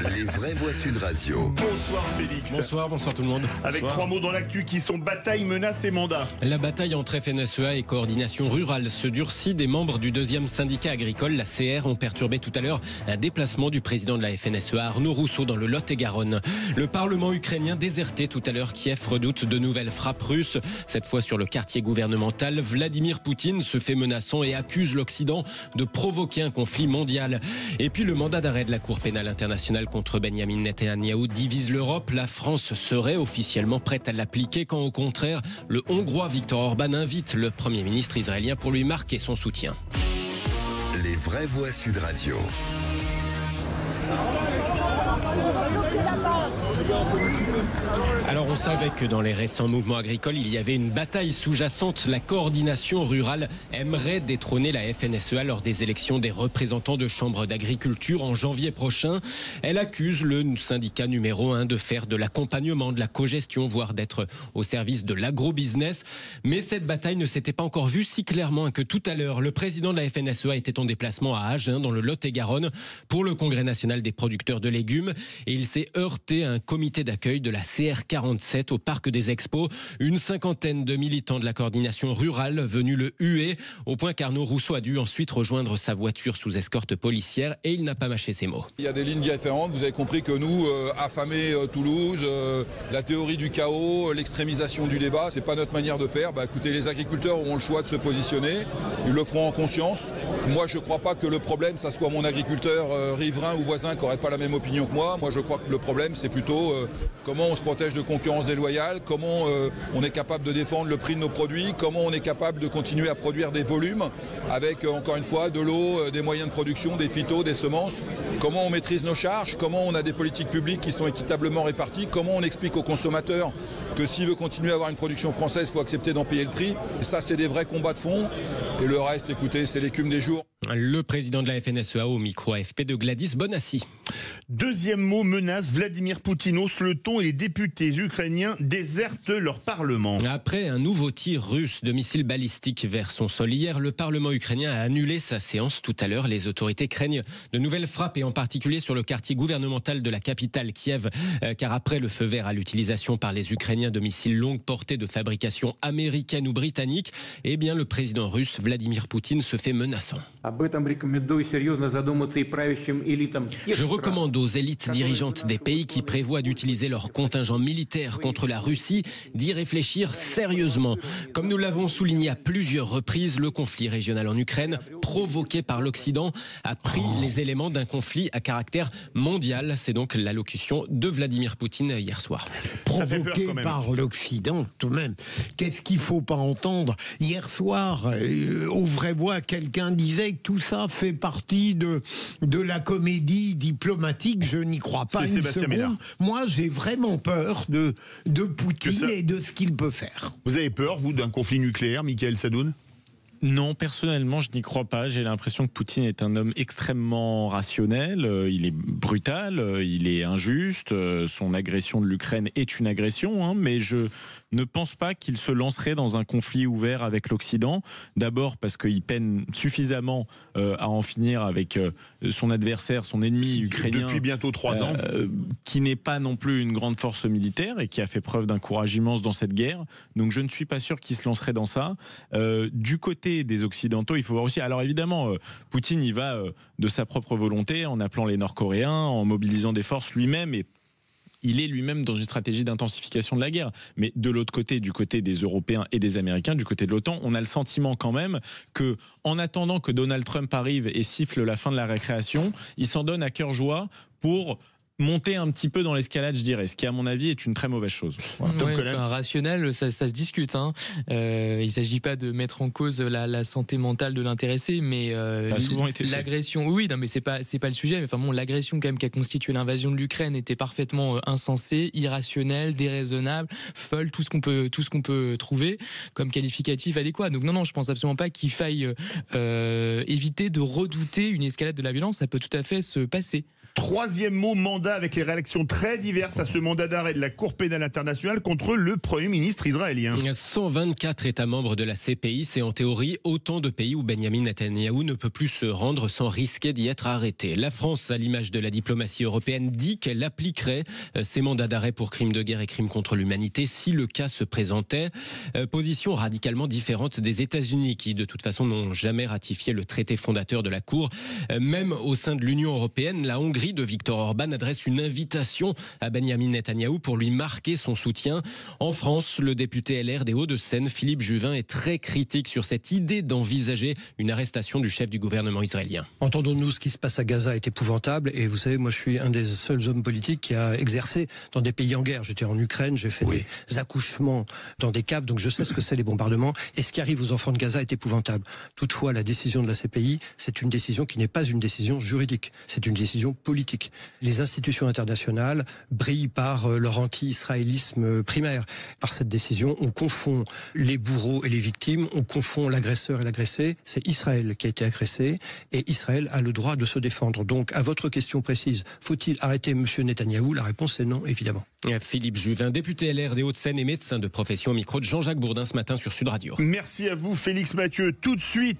Les vraies voix Sud Radio. Bonsoir Félix. Bonsoir tout le monde. Avec trois mots dans l'actu qui sont bataille, menace et mandat. La bataille entre FNSEA et coordination rurale se durcit. Des membres du deuxième syndicat agricole, la CR, ont perturbé tout à l'heure un déplacement du président de la FNSEA, Arnaud Rousseau, dans le Lot-et-Garonne. Le Parlement ukrainien déserté tout à l'heure. Kiev redoute de nouvelles frappes russes. Cette fois sur le quartier gouvernemental. Vladimir Poutine se fait menaçant et accuse l'Occident de provoquer un conflit mondial. Et puis le mandat d'arrêt de la Cour pénale internationale contre Benyamin Netanyahou divise l'Europe. La France serait officiellement prête à l'appliquer quand au contraire, le Hongrois Viktor Orban invite le Premier ministre israélien pour lui marquer son soutien. Les vraies voix Sud Radio. Alors on savait que dans les récents mouvements agricoles, il y avait une bataille sous-jacente. La coordination rurale aimerait détrôner la FNSEA lors des élections des représentants de chambres d'agriculture en janvier prochain. Elle accuse le syndicat numéro 1 de faire de l'accompagnement, de la cogestion, voire d'être au service de l'agro-business. Mais cette bataille ne s'était pas encore vue si clairement que tout à l'heure, le président de la FNSEA était en déplacement à Agen, dans le Lot-et-Garonne, pour le Congrès national des producteurs de légumes. Et il s'est heurté à un comité d'accueil de la CR47 au Parc des Expos. Une cinquantaine de militants de la coordination rurale venus le huer, au point qu'Arnaud Rousseau a dû ensuite rejoindre sa voiture sous escorte policière et il n'a pas mâché ses mots. Il y a des lignes différentes. Vous avez compris que nous, affamer Toulouse, la théorie du chaos, l'extrémisation du débat, c'est pas notre manière de faire. Écoutez, les agriculteurs auront le choix de se positionner. Ils le feront en conscience. Moi, je crois pas que le problème, ça soit mon agriculteur riverain ou voisin qui n'aurait pas la même opinion que moi. Moi, je crois que le problème, c'est plutôt comment on se protège de concurrence déloyale, comment on est capable de défendre le prix de nos produits, comment on est capable de continuer à produire des volumes avec, encore une fois, de l'eau, des moyens de production, des phytos, des semences, comment on maîtrise nos charges, comment on a des politiques publiques qui sont équitablement réparties, comment on explique aux consommateurs que s'il veut continuer à avoir une production française, il faut accepter d'en payer le prix. Et ça, c'est des vrais combats de fond. Et le reste, écoutez, c'est l'écume des jours. Le président de la FNSEA au micro AFP de Gladys Bonassi. Deuxième mot, menace. Vladimir Poutine hausse le ton et les députés ukrainiens désertent leur parlement. Après un nouveau tir russe de missiles balistiques vers son sol hier, le Parlement ukrainien a annulé sa séance tout à l'heure. Les autorités craignent de nouvelles frappes et en particulier sur le quartier gouvernemental de la capitale Kiev, car après le feu vert à l'utilisation par les Ukrainiens de missiles longue portée de fabrication américaine ou britannique, eh bien le président russe Vladimir Poutine se fait menaçant. Je recommande aux élites dirigeantes des pays qui prévoient d'utiliser leur contingent militaire contre la Russie d'y réfléchir sérieusement. Comme nous l'avons souligné à plusieurs reprises, le conflit régional en Ukraine, provoqué par l'Occident, a pris les éléments d'un conflit à caractère mondial. C'est donc l'allocution de Vladimir Poutine hier soir. Provoqué par l'Occident, tout de même. Qu'est-ce qu'il ne faut pas entendre? Hier soir, aux vraies voix, quelqu'un disait que tout ça fait partie de la comédie diplomatique. Je n'y crois pas une seconde. Moi, j'ai vraiment peur de Poutine et de ce qu'il peut faire. Vous avez peur, vous, d'un conflit nucléaire, Michael Sadoun ? Non, personnellement, je n'y crois pas. J'ai l'impression que Poutine est un homme extrêmement rationnel. Il est brutal, il est injuste. Son agression de l'Ukraine est une agression, mais je ne pense pas qu'il se lancerait dans un conflit ouvert avec l'Occident. D'abord parce qu'il peine suffisamment à en finir avec son adversaire, son ennemi ukrainien. Depuis bientôt 3 ans. Qui n'est pas non plus une grande force militaire et qui a fait preuve d'un courage immense dans cette guerre. Donc je ne suis pas sûr qu'il se lancerait dans ça. Du côté des Occidentaux, il faut voir aussi. Alors évidemment, Poutine y va de sa propre volonté, en appelant les Nord-Coréens, en mobilisant des forces lui-même, et il est lui-même dans une stratégie d'intensification de la guerre. Mais de l'autre côté, du côté des Européens et des Américains, du côté de l'OTAN, on a le sentiment quand même que, en attendant que Donald Trump arrive et siffle la fin de la récréation, il s'en donne à cœur joie pour monter un petit peu dans l'escalade, je dirais, ce qui à mon avis est une très mauvaise chose. Voilà. Ouais, rationnel, ça se discute. Il ne s'agit pas de mettre en cause la santé mentale de l'intéressé, mais ça a souvent été l'agression. Oui, non, mais c'est pas le sujet. Mais enfin bon, l'agression quand même qui a constitué l'invasion de l'Ukraine était parfaitement insensée, irrationnelle, déraisonnable, folle, tout ce qu'on peut trouver comme qualificatif adéquat. Donc non, je pense absolument pas qu'il faille éviter de redouter une escalade de la violence. Ça peut tout à fait se passer. Troisième mot, mandat, avec les réactions très diverses à ce mandat d'arrêt de la Cour pénale internationale contre le Premier ministre israélien. 124 États membres de la CPI, c'est en théorie autant de pays où Benyamin Netanyahou ne peut plus se rendre sans risquer d'y être arrêté. La France, à l'image de la diplomatie européenne, dit qu'elle appliquerait ces mandats d'arrêt pour crimes de guerre et crimes contre l'humanité si le cas se présentait. Position radicalement différente des États-Unis qui, de toute façon, n'ont jamais ratifié le traité fondateur de la Cour. Même au sein de l'Union européenne, la Hongrie de Viktor Orban adresse une invitation à Benyamin Netanyahou pour lui marquer son soutien. En France, le député LR des Hauts-de-Seine, Philippe Juvin, est très critique sur cette idée d'envisager une arrestation du chef du gouvernement israélien. Entendons-nous, ce qui se passe à Gaza est épouvantable et vous savez, moi je suis un des seuls hommes politiques qui a exercé dans des pays en guerre. J'étais en Ukraine, j'ai fait des accouchements dans des caves, donc je sais ce que c'est les bombardements et ce qui arrive aux enfants de Gaza est épouvantable. Toutefois, la décision de la CPI, c'est une décision qui n'est pas une décision juridique, c'est une décision politique. Les institutions internationales brillent par leur anti-israélisme primaire. Par cette décision, on confond les bourreaux et les victimes, on confond l'agresseur et l'agressé. C'est Israël qui a été agressé et Israël a le droit de se défendre. Donc, à votre question précise, faut-il arrêter M. Netanyahou? La réponse est non, évidemment. Philippe Juvin, député LR des Hauts-de-Seine et médecin de profession, au micro de Jean-Jacques Bourdin ce matin sur Sud Radio. Merci à vous, Félix Mathieu. Tout de suite.